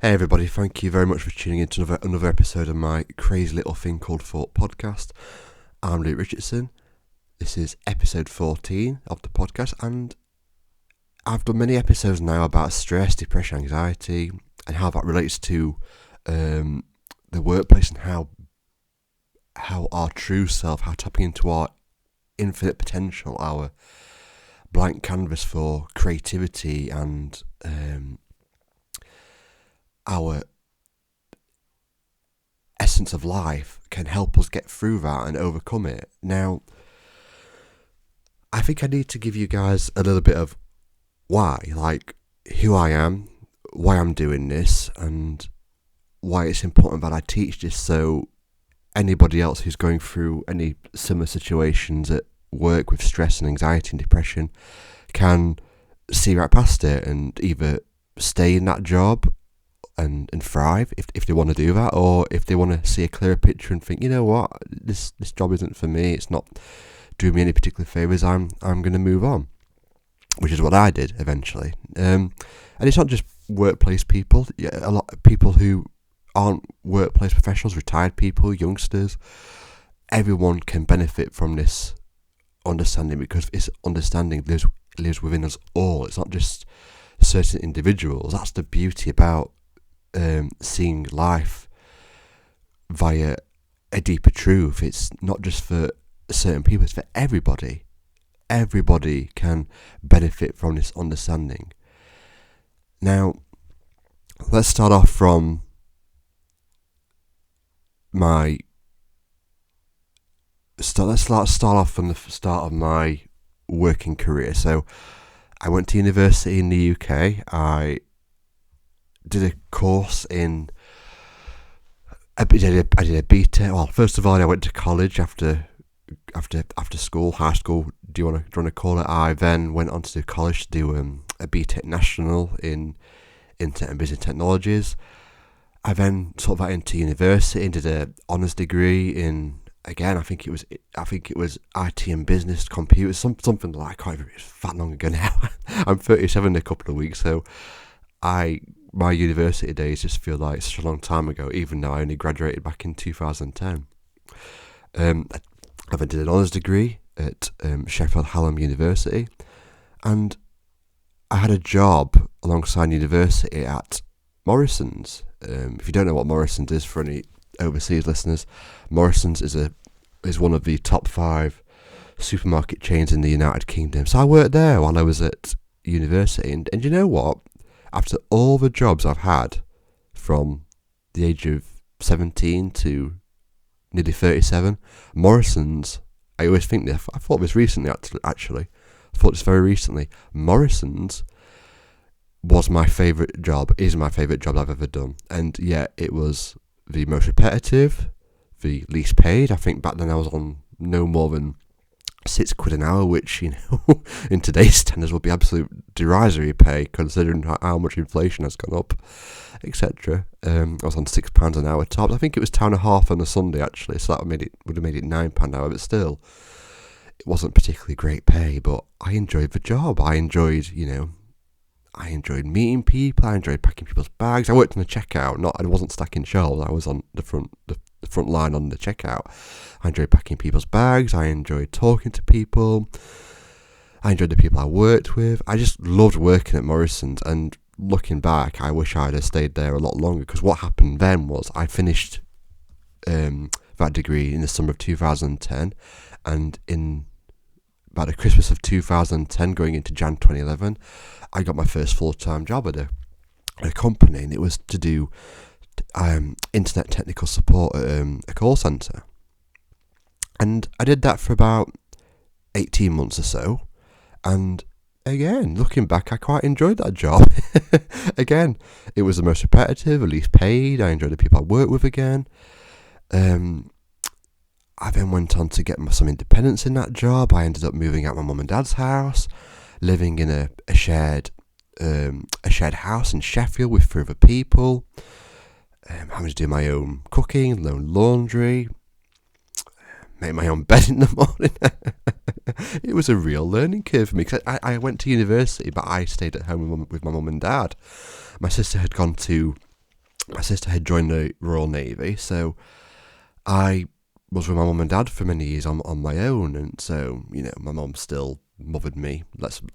Hey everybody, thank you very much for tuning in to another episode of my Crazy Little Thing Called Thought podcast. I'm Luke Richardson. This is episode 14 of the podcast, and I've done many episodes now about stress, depression, anxiety, and how that relates to the workplace and how our true self, how tapping into our infinite potential, our blank canvas for creativity and our essence of life can help us get through that and overcome it. Now, I think I need to give you guys a little bit of why, like who I am, why I'm doing this, and why it's important that I teach this so anybody else who's going through any similar situations at work with stress and anxiety and depression can see right past it and either stay in that job and thrive if they want to do that, or if they want to see a clearer picture and think, you know what, this job isn't for me, it's not doing me any particular favours, I'm going to move on, which is what I did eventually. And it's not just workplace people, a lot of people who aren't workplace professionals, retired people, youngsters, everyone can benefit from this understanding, because this understanding lives within us all. It's not just certain individuals. That's the beauty about seeing life via a deeper truth. It's not just for certain people, it's for everybody. Everybody can benefit from this understanding. Now, let's start off from let's start off from the start of my working career. So I went to university in the UK. I did a course I did a BTEC. Well, first of all, I went to college after school, high school. Do you want to call it? I then went on to do college to do a BTEC National in Internet and Business Technologies. I then sort of went into university and did a honours degree in, again, I think it was IT and business, computers, something like that. I can't remember. It's that long ago now. I'm 37 in a couple of weeks, so my university days just feel like such a long time ago, even though I only graduated back in 2010. I then did an honours degree at Sheffield Hallam University, and I had a job alongside university at Morrison's. If you don't know what Morrison's is, for any overseas listeners, Morrison's is one of the top 5 supermarket chains in the United Kingdom. So I worked there while I was at university, and you know what? After all the jobs I've had from the age of 17 to nearly 37, Morrison's, I always think this, I thought this recently actually, I thought this very recently, Morrison's was my favourite job, is my favourite job I've ever done. And yet it was the most repetitive, the least paid. I think back then I was on no more than £6 an hour, which, you know, in today's standards would be absolute derisory pay, considering how much inflation has gone up, etc. I was on £6 an hour tops. I think it was £2.50 on a Sunday actually, so that would have made it £9 an hour. But still, it wasn't particularly great pay. But I enjoyed the job. I enjoyed meeting people. I enjoyed packing people's bags. I worked on the checkout. I wasn't stacking shelves. I was on the front line on the checkout. I enjoyed packing people's bags. I enjoyed talking to people. I enjoyed the people I worked with. I just loved working at Morrison's, and looking back, I wish I'd have stayed there a lot longer, because what happened then was I finished that degree in the summer of 2010, and in about the Christmas of 2010 going into Jan 2011, I got my first full-time job at a company, and it was to do internet technical support at a call centre. And I did that for about 18 months or so, and again, looking back, I quite enjoyed that job. Again, it was the most repetitive, the least paid. I enjoyed the people I worked with again. I then went on to get some independence in that job. I ended up moving out my mum and dad's house, living in a shared house in Sheffield with 3 other people, having to do my own cooking, my own laundry, make my own bed in the morning. It was a real learning curve for me, because I went to university, but I stayed at home with my mum and dad. My sister had gone to my sister had joined the Royal Navy, so I was with my mum and dad for many years on my own, and so, my mum still mothered me.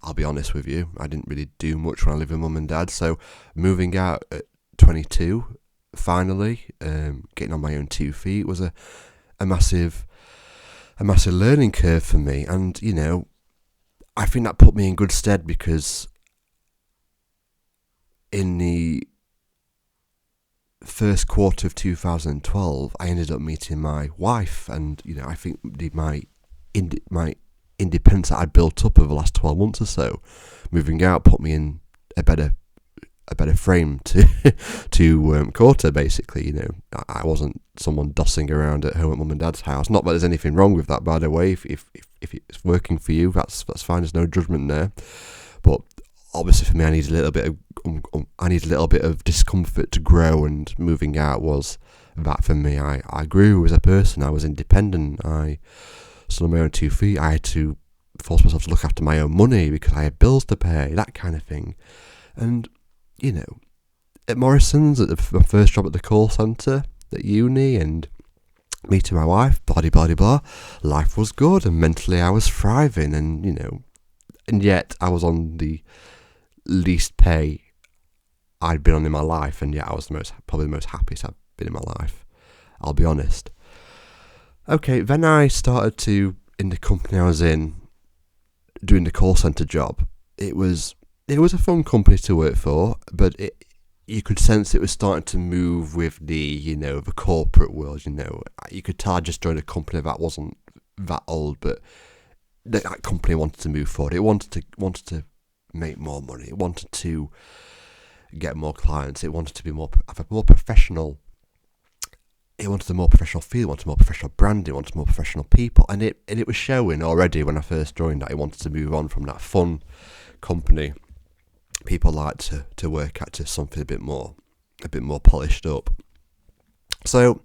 I'll be honest with you, I didn't really do much when I lived with mum and dad, so moving out at 22, finally, getting on my own 2 feet was a massive learning curve for me, and, I think that put me in good stead because in the first quarter of 2012, I ended up meeting my wife, and I think my independence that I'd built up over the last 12 months or so, moving out, put me in a better frame to court her. Basically, I wasn't someone dossing around at home at mum and dad's house. Not that there's anything wrong with that, by the way. If it's working for you, that's fine. There's no judgment there. But obviously, for me, I need a little bit of discomfort to grow, and moving out was that for me. I grew as a person. I was independent. I stood on my own 2 feet. I had to force myself to look after my own money because I had bills to pay, that kind of thing. And at Morrison's, at my first job at the call centre, at uni, and meeting my wife, blah blah blah blah, life was good, and mentally I was thriving, and and yet I was on the least pay I'd been on in my life, and yet I was probably the most happiest I've been in my life. I'll be honest. Okay, then I started in the company I was in, doing the call centre job. It was a fun company to work for, but you could sense it was starting to move with the the corporate world. You could tell I just joined a company that wasn't that old, but that company wanted to move forward. It wanted to make more money. It wanted to get more clients. It wanted to have a more professional. It wanted a more professional feel. It wanted more professional branding. It wanted more professional people, and it was showing already when I first joined that it wanted to move on from that fun company people like to work at to something a bit more polished up. So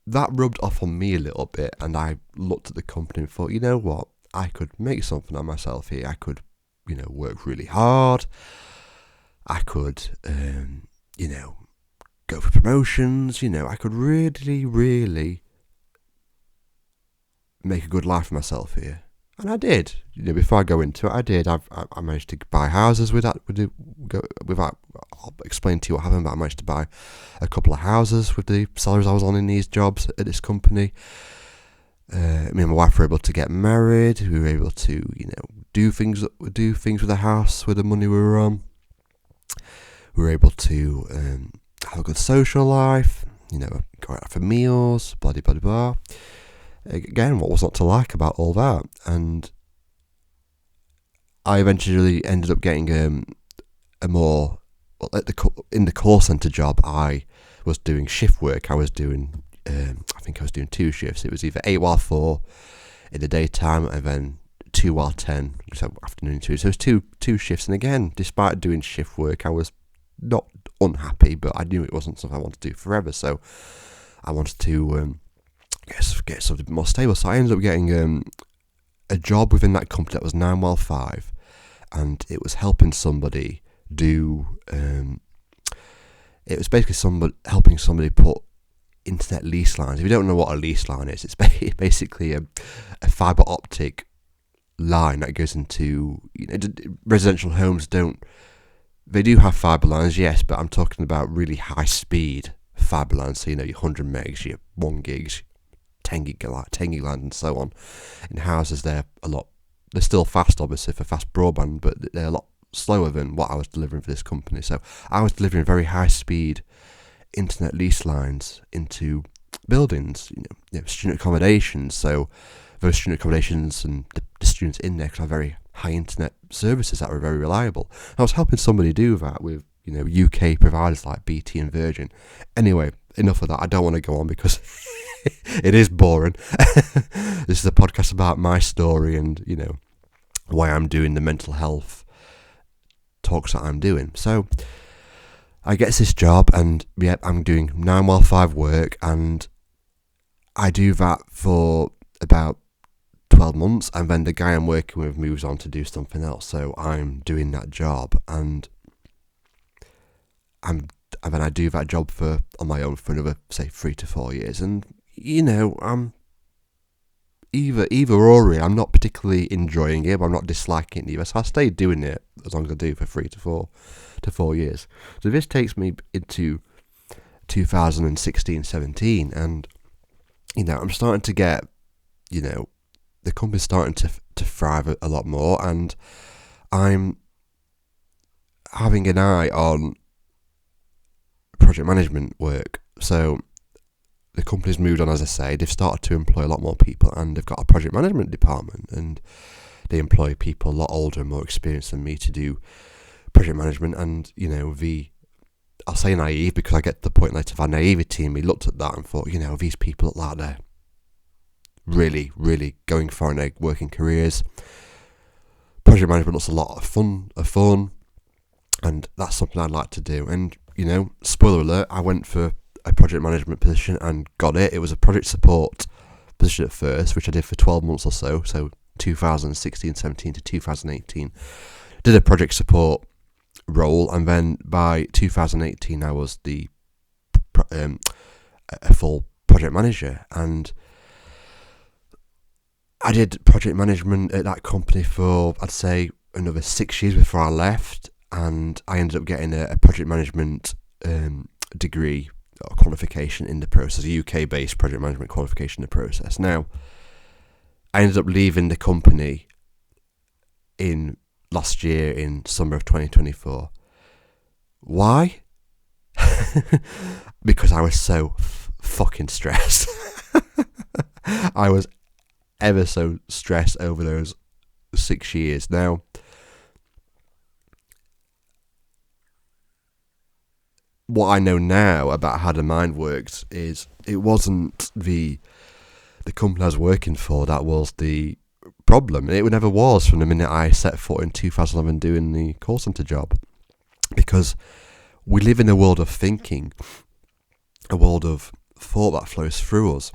that rubbed off on me a little bit, and I looked at the company and thought, you know what, I could make something of myself here. I could, work really hard. I could, go for promotions. I could really, really make a good life for myself here. And I did. Before I go into it, I did. I managed to buy houses without. I'll explain to you what happened, but I managed to buy a couple of houses with the salaries I was on in these jobs at this company. Me and my wife were able to get married. We were able to, do things with the house with the money we were on. We were able to have a good social life. Go out for meals. Blah blah blah blah. Again, what was not to like about all that? And I eventually ended up getting in the call centre job. I was doing shift work. I was doing, I think I was doing 2 shifts. It was either 8 while 4 in the daytime, and then 2 while 10, so afternoon 2. So it was two shifts. And again, despite doing shift work, I was not unhappy, but I knew it wasn't something I wanted to do forever. So I wanted to get something more stable. So I ended up getting a job within that company that was 9 while 5, and it was helping somebody do. It was basically helping somebody put internet lease lines. If you don't know what a lease line is, it's basically a fibre optic line that goes into residential homes. They do have fibre lines, yes, but I'm talking about really high speed fibre lines. So your 100 megs, your 1 gigs, 10 gig lines, and so on. In houses, they're still fast, obviously, for fast broadband, but they're a lot slower than what I was delivering for this company. So I was delivering very high speed internet lease lines into buildings, student accommodations. So those student accommodations and the students in there could have very high internet services that were very reliable. I was helping somebody do that with UK providers like BT and Virgin. Anyway, enough of that. I don't want to go on because it is boring. This is a podcast about my story and why I'm doing the mental health talks that I'm doing. So I get this job, and I'm doing 9 while 5 work, and I do that for about 12 months, and then the guy I'm working with moves on to do something else. So I'm doing that job, and I'm and then I do that job on my own for another, say, 3 to 4 years, and I'm either or. Really, I'm not particularly enjoying it, but I'm not disliking it either. So I stay doing it as long as I do for 3 to 4 years. So this takes me into 2016-17, and I'm starting to get, the company's starting to thrive a lot more, and I'm having an eye on project management work. So the company's moved on, as I say. They've started to employ a lot more people, and they've got a project management department, and they employ people a lot older and more experienced than me to do project management. And I'll say naive, because I get to the point later of our naivety in me looked at that and thought, these people look like they're really, really going far in their working careers. Project management looks a lot of fun, and that's something I'd like to do. And spoiler alert, I went for a project management position and got it. It was a project support position at first, which I did for 12 months or so 2016-17 to 2018. Did a project support role, and then by 2018 I was a full project manager, and I did project management at that company for, I'd say, another 6 years before I left, and I ended up getting a project management degree or qualification in the process, a UK-based project management qualification in the process. Now, I ended up leaving the company in last year in summer of 2024. Why? Because I was so fucking stressed. I was ever so stressed over those 6 years. Now, what I know now about how the mind works is it wasn't the company I was working for that was the problem. It never was from the minute I set foot in 2011 doing the call centre job. Because we live in a world of thinking, a world of thought that flows through us.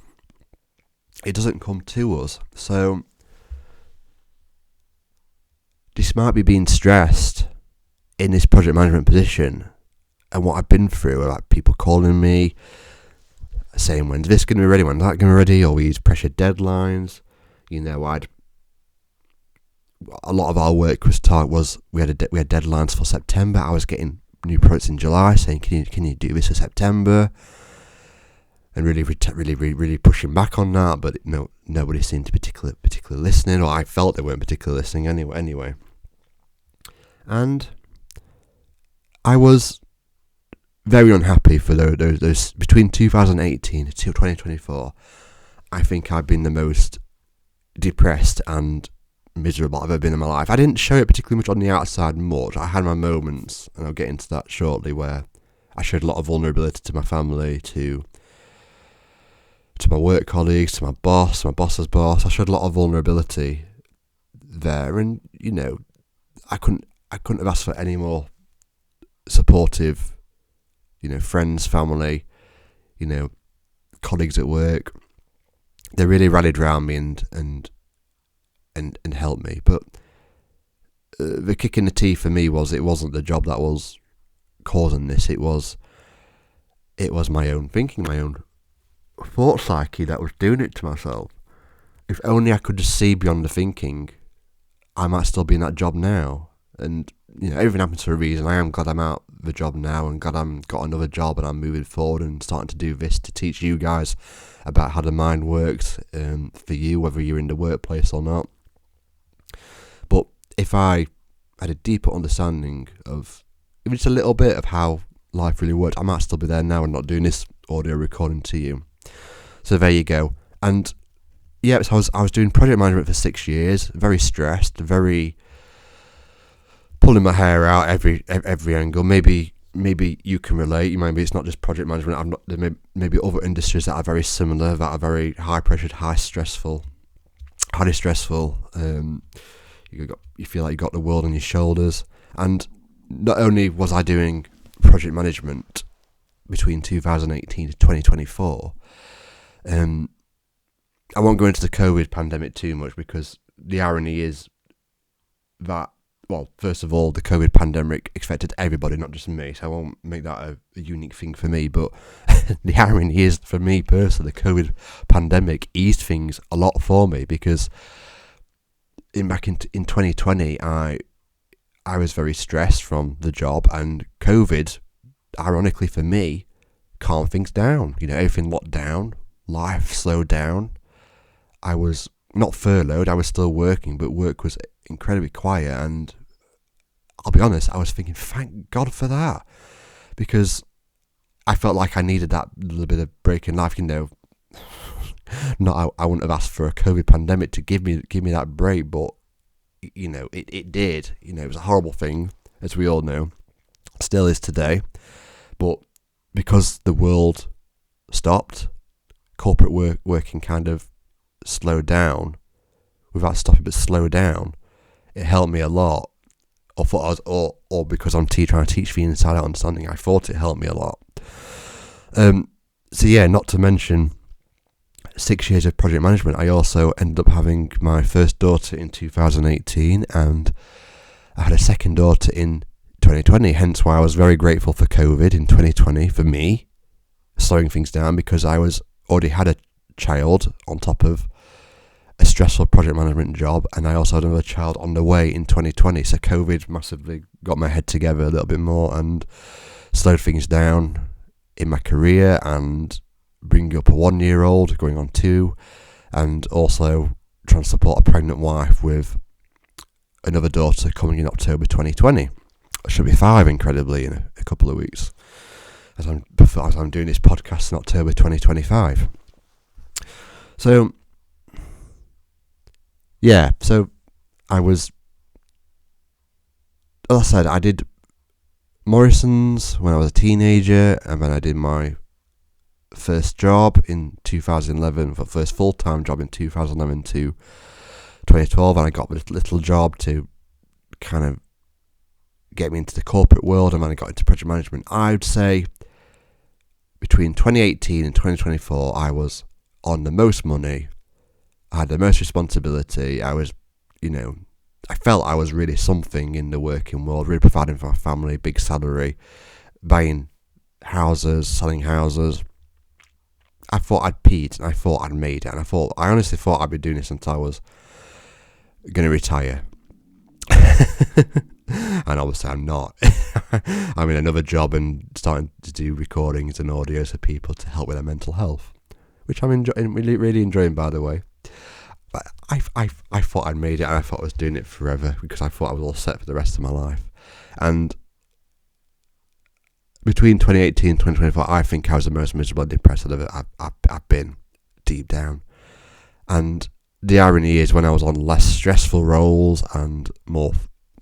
It doesn't come to us. So, despite me being stressed in this project management position, and what I've been through, like people calling me, saying, when's this going to be ready, when's that going to be ready, or we use pressure deadlines. A lot of our work we had deadlines for September. I was getting new products in July, saying, can you do this for September? And really pushing back on that, but nobody seemed to particularly listening, or I felt they weren't particularly listening anyway. And I was very unhappy for those between 2018 to 2024. I think I've been the most depressed and miserable I've ever been in my life. I didn't show it particularly much on the outside much. I had my moments, and I'll get into that shortly, where I showed a lot of vulnerability to my family, to my work colleagues, to my boss's boss. I showed a lot of vulnerability there, and I couldn't have asked for any more supportive, friends, family, colleagues at work. They really rallied around me and helped me. But the kick in the teeth for me was it wasn't the job that was causing this. It was my own thinking, my own thought psyche that was doing it to myself. If only I could just see beyond the thinking, I might still be in that job now. And everything happens for a reason. I am glad I'm out of the job now, and glad I'm got another job, and I'm moving forward and starting to do this to teach you guys about how the mind works for you, whether you're in the workplace or not. But if I had a deeper understanding of even just a little bit of how life really works, I might still be there now and not doing this audio recording to you. So there you go. And yeah, so I was doing project management for 6 years, very stressed, very pulling my hair out every angle. Maybe you can relate. Maybe it's not just project management. There may be other industries that are very similar, that are very high pressured, highly stressful. You feel like you got the world on your shoulders. And not only was I doing project management between 2018 to 2024, I won't go into the COVID pandemic too much, because the irony is that well, first of all, the COVID pandemic affected everybody, not just me, so I won't make that a unique thing for me, but the irony is, for me personally, the COVID pandemic eased things a lot for me, because back in 2020, I was very stressed from the job, and COVID, ironically for me, calmed things down. Everything locked down, life slowed down. I was not furloughed, I was still working, but work was incredibly quiet, and I'll be honest, I was thinking, thank God for that, because I felt like I needed that little bit of break in life. I wouldn't have asked for a COVID pandemic to give me that break, but it did. It was a horrible thing, as we all know, still is today. But because the world stopped, corporate working kind of slowed down, without stopping, but slowed down, it helped me a lot. Or because I'm trying to teach the inside out understanding, I thought it helped me a lot. So yeah, not to mention 6 years of project management. I also ended up having my first daughter in 2018, and I had a second daughter in 2020, hence why I was very grateful for COVID in 2020 for me, slowing things down, because I already had a child on top of a stressful project management job, and I also had another child on the way in 2020, so COVID massively got my head together a little bit more and slowed things down in my career, and bringing up a 1-year-old going on 2, and also trying to support a pregnant wife with another daughter coming in October 2020. I should be 5, incredibly, in a couple of weeks, as I'm doing this podcast in October 2025. So yeah, so as I said, I did Morrison's when I was a teenager, and then I did my first job in 2011, my first full-time job in 2011 to 2012, and I got a little job to kind of get me into the corporate world, and then I got into project management. I would say between 2018 and 2024, I was on the most money, I had the most responsibility. I felt I was really something in the working world, really providing for my family, big salary, buying houses, selling houses. I thought I'd peaked, and I thought I'd made it, and I honestly thought I'd be doing this until I was going to retire. And obviously I'm not. I'm in another job and starting to do recordings and audios for people to help with their mental health, which I'm really enjoying, by the way. But I thought I'd made it, and I thought I was doing it forever, because I thought I was all set for the rest of my life. And between 2018 and 2024, I think I was the most miserable and depressed I've been, deep down. And the irony is, when I was on less stressful roles and more,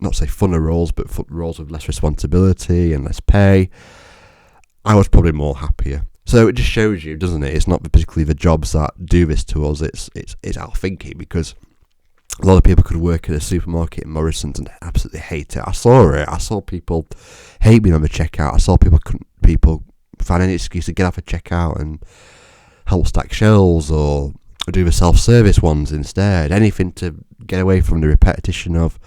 not say funner roles, but roles with less responsibility and less pay, I was probably more happier. So it just shows you, doesn't it? It's not particularly the jobs that do this to us. It's our thinking, because a lot of people could work at a supermarket in Morrison's and absolutely hate it. I saw it. I saw people hate being on the checkout. I saw people find any excuse to get off a checkout and help stack shelves, or do the self-service ones instead. Anything to get away from the repetition of,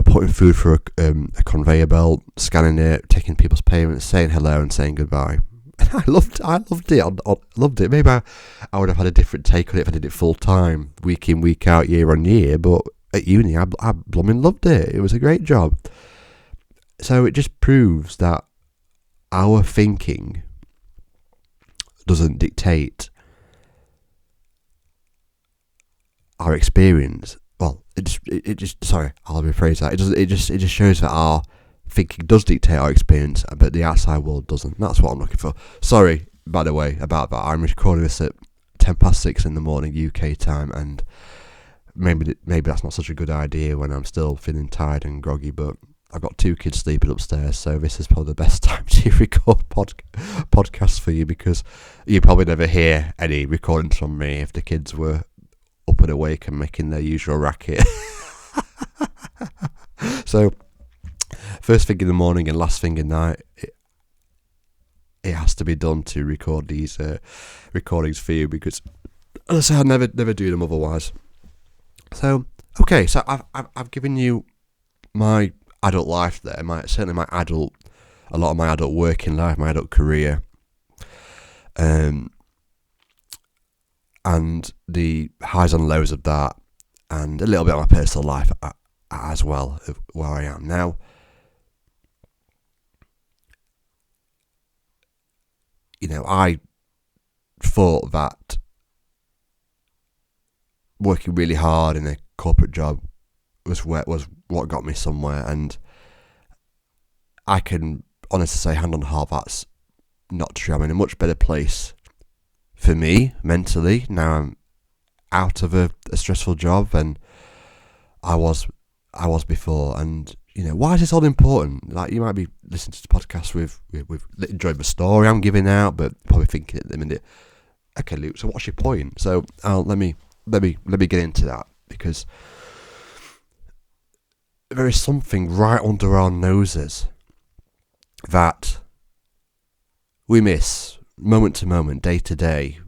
putting food through a conveyor belt, scanning it, taking people's payments, saying hello and saying goodbye. I loved it. I loved it. Maybe I would have had a different take on it if I did it full time, week in, week out, year on year. But at uni, I blooming loved it. It was a great job. So it just proves that our thinking doesn't dictate our experience. Well, I'll rephrase that. It just shows that our thinking does dictate our experience, but the outside world doesn't. That's what I'm looking for. Sorry, by the way, about that. I'm recording this at 6:10 in the morning UK time, and maybe that's not such a good idea when I'm still feeling tired and groggy, but I've got 2 kids sleeping upstairs, so this is probably the best time to record podcasts for you, because you probably never hear any recordings from me if the kids were up and awake and making their usual racket. So first thing in the morning and last thing at night, it has to be done to record these recordings for you, because as I say, I'd never do them otherwise. So okay, so I've given you my adult life there, a lot of my adult working life, my adult career, and the highs and lows of that, and a little bit of my personal life as well, of where I am now. I thought that working really hard in a corporate job was what got me somewhere, and I can honestly say, hand on heart, that's not true. I'm in a much better place for me mentally now. I'm out of a stressful job than I was before. And why is this all important? Like, you might be listening to the podcast with enjoying the story I'm giving out, but probably thinking at the minute, okay, Luke, so what's your point? So let me get into that, because there is something right under our noses that we miss moment to moment, day to day,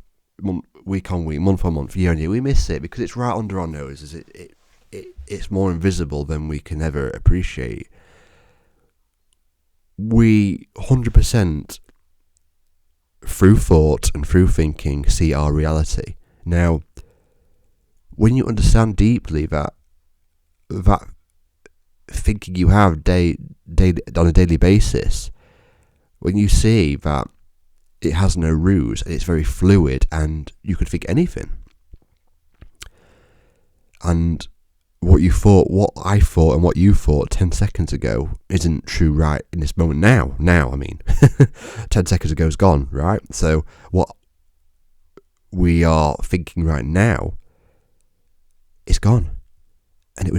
week on week, month on month, year on year. We miss it because it's right under our noses. It's more invisible than we can ever appreciate. We 100% through thought and through thinking see our reality. Now, when you understand deeply that thinking you have on a daily basis, when you see that it has no rules and it's very fluid and you could think anything, and what I thought and what you thought 10 seconds ago isn't true right in this moment now, I mean 10 seconds ago is gone, right? So what we are thinking right now is gone. And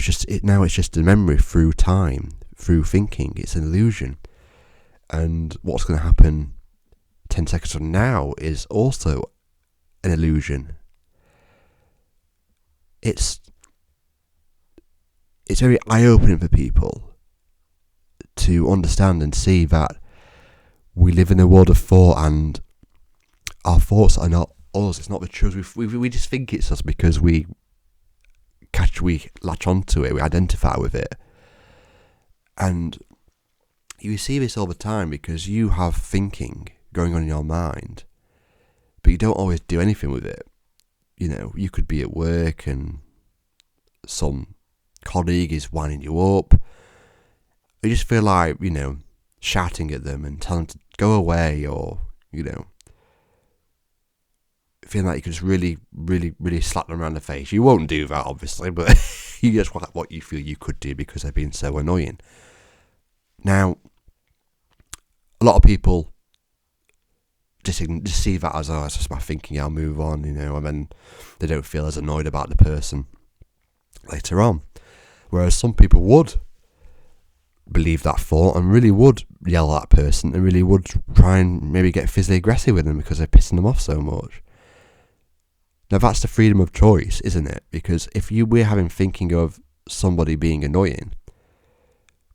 now it's just a memory through time, through thinking. It's an illusion. And what's going to happen 10 seconds from now is also an illusion. It's very eye-opening for people to understand and see that we live in a world of thought, and our thoughts are not us. It's not the truth. We just think it's us because we latch onto it, we identify with it. And you see this all the time because you have thinking going on in your mind, but you don't always do anything with it. You could be at work and some colleague is winding you up. You just feel like, shouting at them and telling them to go away, or, feeling like you could just really, really, really slap them around the face. You won't do that, obviously, but you just want what you feel you could do because they're being so annoying. Now, a lot of people just see that as, it's just my thinking, I'll move on, and then they don't feel as annoyed about the person later on. Whereas some people would believe that thought and really would yell at that person and really would try and maybe get physically aggressive with them because they're pissing them off so much. Now that's the freedom of choice, isn't it? Because if we're having thinking of somebody being annoying,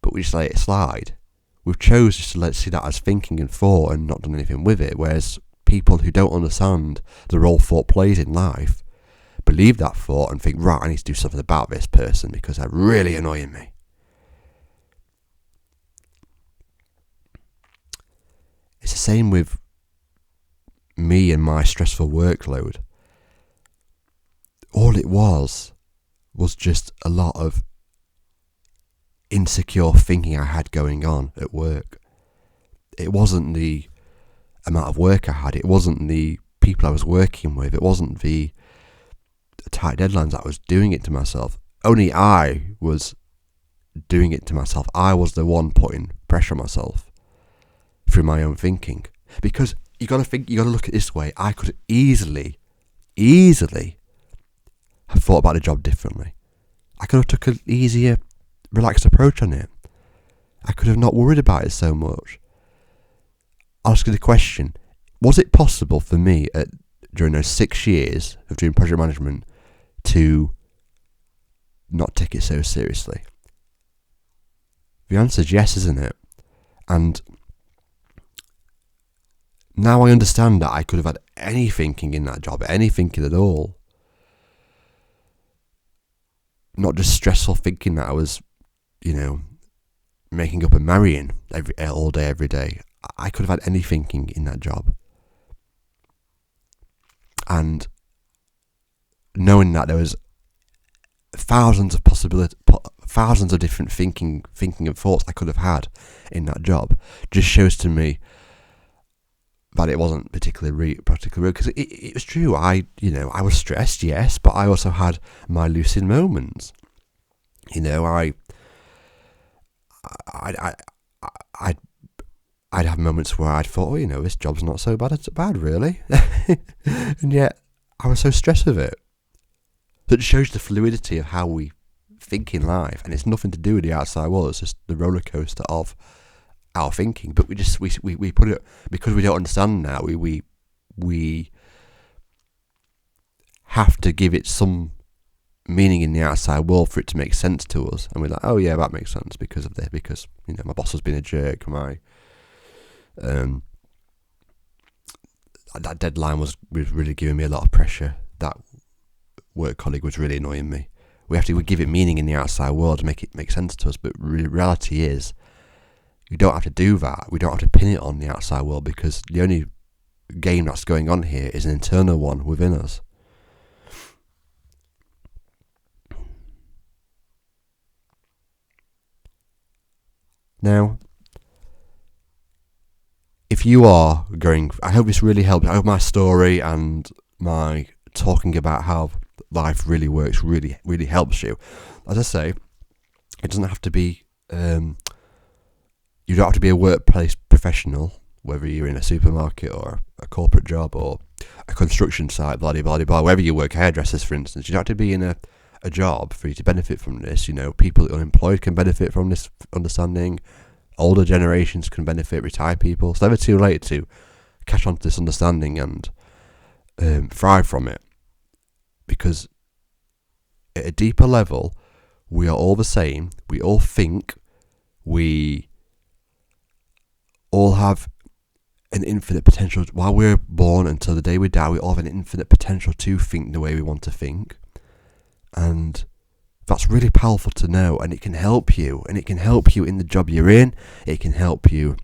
but we just let it slide, we've chose just to see that as thinking and thought and not done anything with it. Whereas people who don't understand the role thought plays in life believe that thought and think, right, I need to do something about this person because they're really annoying me. It's the same with me and my stressful workload. All it was just a lot of insecure thinking I had going on at work. It wasn't the amount of work I had. It wasn't the people I was working with. It wasn't the tight deadlines. I was doing it to myself. Only I was doing it to myself. I was the one putting pressure on myself through my own thinking. Because you got to look at it this way. I could easily have thought about the job differently. I could have took an easier, relaxed approach on it. I could have not worried about it so much. Asking the question, was it possible for me during those 6 years of doing project management to not take it so seriously? The answer is yes, isn't it? And now I understand that I could have had any thinking in that job, any thinking at all. Not just stressful thinking that I was making up and marrying all day, every day. I could have had any thinking in that job. And knowing that there was thousands of different thinking and thoughts I could have had in that job, just shows to me that it wasn't particularly real. Because it was true. I was stressed, yes, but I also had my lucid moments. I'd have moments where I'd thought, this job's not so bad, really. And yet, I was so stressed with it. So it shows the fluidity of how we think in life, and it's nothing to do with the outside world. It's just the roller coaster of our thinking. But we put it, because we don't understand now. We have to give it some meaning in the outside world for it to make sense to us, and we're like, oh yeah, that makes sense because of this, because my boss has been a jerk, that deadline was really giving me a lot of pressure, that work colleague was really annoying me. We give it meaning in the outside world to make it make sense to us, but reality is you don't have to do that. We don't have to pin it on the outside world, because the only game that's going on here is an internal one within us. Now, if you are I hope this really helps. I hope my story and my talking about how life really works really, really helps you. As I say, it doesn't have to be, you don't have to be a workplace professional, whether you're in a supermarket or a corporate job or a construction site, blah, blah, blah, blah, wherever you work, hairdressers, for instance. You don't have to be in a job for you to benefit from this. People unemployed can benefit from this understanding. Older generations can benefit, retired people. It's never too late to catch on to this understanding and thrive from it. Because at a deeper level, we are all the same. We all think. We all have an infinite potential. While we're born until the day we die, we all have an infinite potential to think the way we want to think. And that's really powerful to know, and it can help you. And it can help you in the job you're in. It can help you,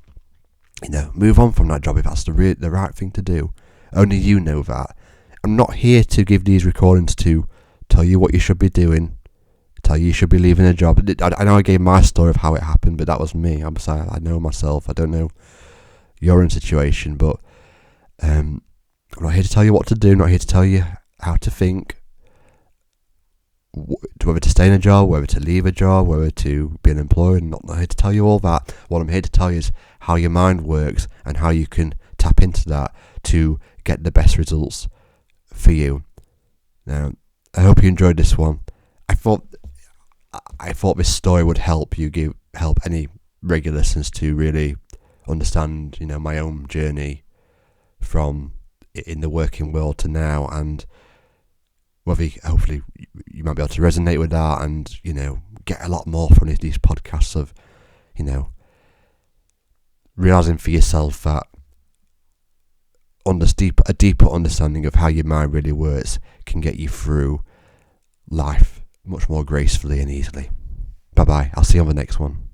move on from that job if that's the right thing to do. Only you know that. I'm not here to give these recordings to tell you what you should be doing, tell you should be leaving a job. I know I gave my story of how it happened, but that was me. I'm sorry, I know myself. I don't know your own situation, but I'm not here to tell you what to do. I'm not here to tell you how to think, whether to stay in a job, whether to leave a job, whether to be unemployed. I'm not here to tell you all that. What I'm here to tell you is how your mind works and how you can tap into that to get the best results for you. Now, I hope you enjoyed this one. I thought this story would help any regular listeners to really understand, my own journey from in the working world to now, and hopefully you might be able to resonate with that and, get a lot more from these podcasts of, realising for yourself that a deeper understanding of how your mind really works can get you through life much more gracefully and easily. Bye bye. I'll see you on the next one.